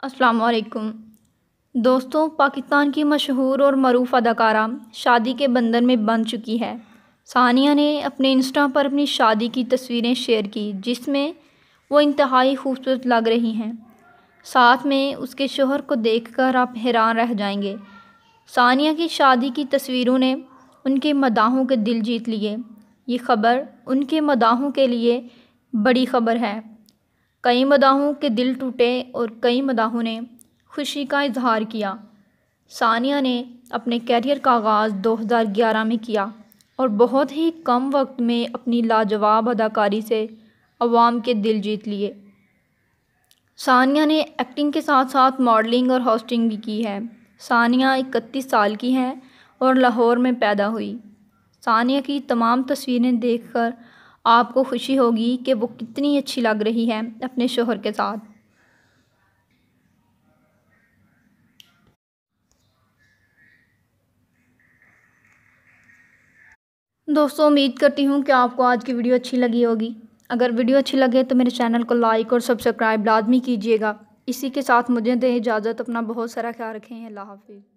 अस्सलाम वालेकुम दोस्तों, पाकिस्तान की मशहूर और मरूफ अदाकारा शादी के बंधन में बंध चुकी है। सानिया ने अपने इंस्टा पर अपनी शादी की तस्वीरें शेयर की, जिसमें वो इंतहाई खूबसूरत लग रही हैं। साथ में उसके शोहर को देखकर आप हैरान रह जाएंगे। सानिया की शादी की तस्वीरों ने उनके मदाहों के दिल जीत लिए। ये खबर उनके मदाहों के लिए बड़ी खबर है। कई मदाहों के दिल टूटे और कई मदाहों ने खुशी का इजहार किया। सानिया ने अपने कैरियर का आगाज़ 2011 में किया और बहुत ही कम वक्त में अपनी लाजवाब अदाकारी से अवाम के दिल जीत लिए। सानिया ने एक्टिंग के साथ साथ मॉडलिंग और होस्टिंग भी की है। सानिया 31 साल की हैं और लाहौर में पैदा हुई। सानिया की तमाम तस्वीरें देखकर आपको खुशी होगी कि वो कितनी अच्छी लग रही है अपने शोहर के साथ। दोस्तों, उम्मीद करती हूँ कि आपको आज की वीडियो अच्छी लगी होगी। अगर वीडियो अच्छी लगे तो मेरे चैनल को लाइक और सब्सक्राइब लाजमी कीजिएगा। इसी के साथ मुझे दें इजाज़त। अपना बहुत सारा ख्याल रखें। अल्लाह हाफिज़।